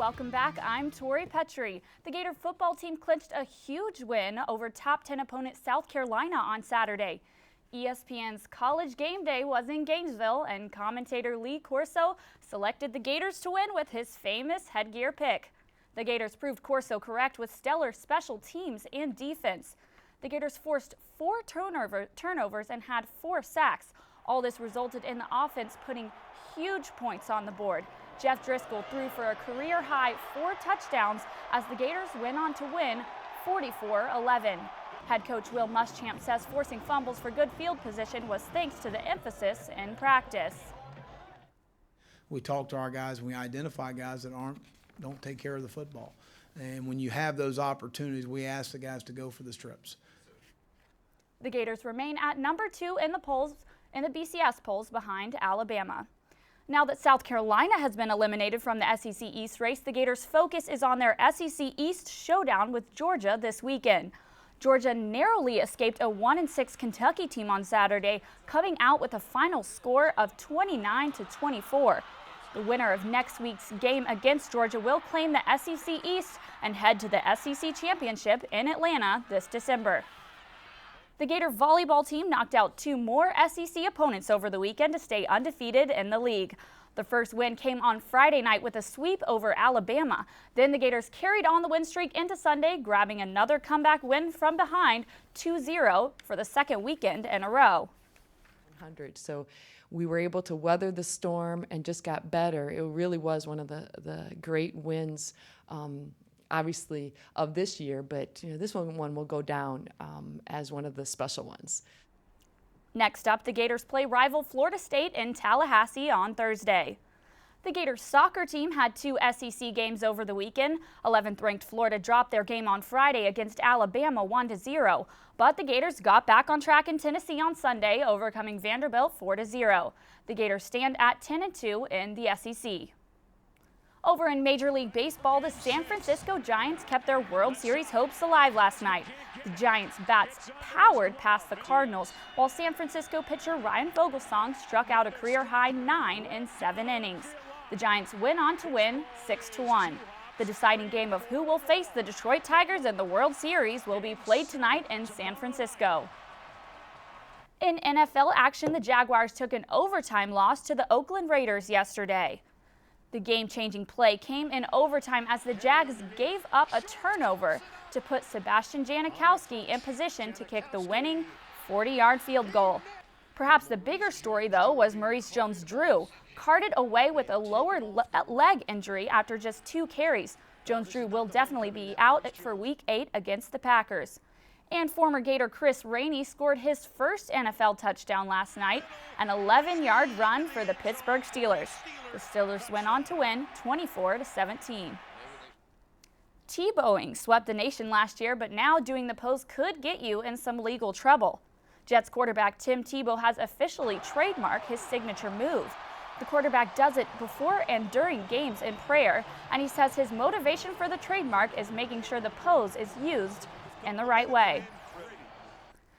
welcome back. I'm Tori Petrie. The Gator football team clinched a huge win over top 10 opponent South Carolina on Saturday. ESPN's College Game Day was in Gainesville, and commentator Lee Corso selected the Gators to win with his famous headgear pick. The Gators proved Corso correct with stellar special teams and defense. The Gators forced 4 turnovers and had 4 sacks. All this resulted in the offense putting huge points on the board. Jeff Driscoll threw for a career-high 4 touchdowns as the Gators went on to win 44-11. Head coach Will Muschamp says forcing fumbles for good field position was thanks to the emphasis in practice. We talk to our guys, we identify guys that don't take care of the football. And when you have those opportunities, we ask the guys to go for the strips. The Gators remain at number 2 in the BCS polls behind Alabama. Now that South Carolina has been eliminated from the SEC East race, the Gators' focus is on their SEC East showdown with Georgia this weekend. Georgia narrowly escaped a 1-6 Kentucky team on Saturday, coming out with a final score of 29-24. The winner of next week's game against Georgia will claim the SEC East and head to the SEC Championship in Atlanta this December. The Gator volleyball team knocked out 2 more SEC opponents over the weekend to stay undefeated in the league. The first win came on Friday night with a sweep over Alabama. Then the Gators carried on the win streak into Sunday, grabbing another comeback win from behind, 2-0 for the second weekend in a row. So we were able to weather the storm and just got better. It really was one of the great wins, obviously, of this year, but this one will go down as one of the special ones. Next up, the Gators play rival Florida State in Tallahassee on Thursday. The Gators soccer team had 2 SEC games over the weekend. 11th ranked Florida dropped their game on Friday against Alabama 1-0, but the Gators got back on track in Tennessee on Sunday, overcoming Vanderbilt 4-0. The Gators stand at 10-2 in the SEC. Over in Major League Baseball, the San Francisco Giants kept their World Series hopes alive last night. The Giants' bats powered past the Cardinals, while San Francisco pitcher Ryan Vogelsong struck out a career-high 9 in 7 innings. The Giants went on to win 6-1. The deciding game of who will face the Detroit Tigers in the World Series will be played tonight in San Francisco. In NFL action, the Jaguars took an overtime loss to the Oakland Raiders yesterday. The game-changing play came in overtime as the Jags gave up a turnover to put Sebastian Janikowski in position to kick the winning 40-yard field goal. Perhaps the bigger story, though, was Maurice Jones-Drew, carted away with a lower leg injury after just 2 carries. Jones-Drew will definitely be out for Week 8 against the Packers. And former Gator Chris Rainey scored his first NFL touchdown last night, an 11-yard run for the Pittsburgh Steelers. The Steelers went on to win 24-17. Tebowing swept the nation last year, but now doing the pose could get you in some legal trouble. Jets quarterback Tim Tebow has officially trademarked his signature move. The quarterback does it before and during games in prayer, and he says his motivation for the trademark is making sure the pose is used in the right way.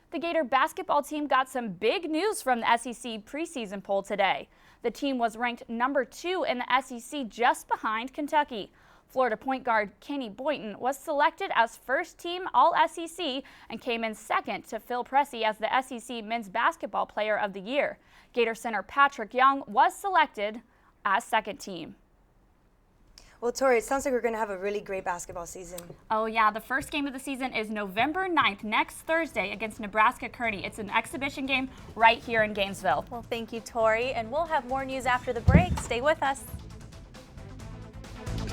The Gator basketball team got some big news from the SEC preseason poll today. The team was ranked number 2 in the SEC, just behind Kentucky. Florida point guard Kenny Boynton was selected as first-team All-SEC and came in second to Phil Pressey as the SEC Men's Basketball Player of the Year. Gator center Patrick Young was selected as second team. Well, Tori, it sounds like we're going to have a really great basketball season. Oh, yeah. The first game of the season is November 9th, next Thursday, against Nebraska-Kearney. It's an exhibition game right here in Gainesville. Well, thank you, Tori. And we'll have more news after the break. Stay with us.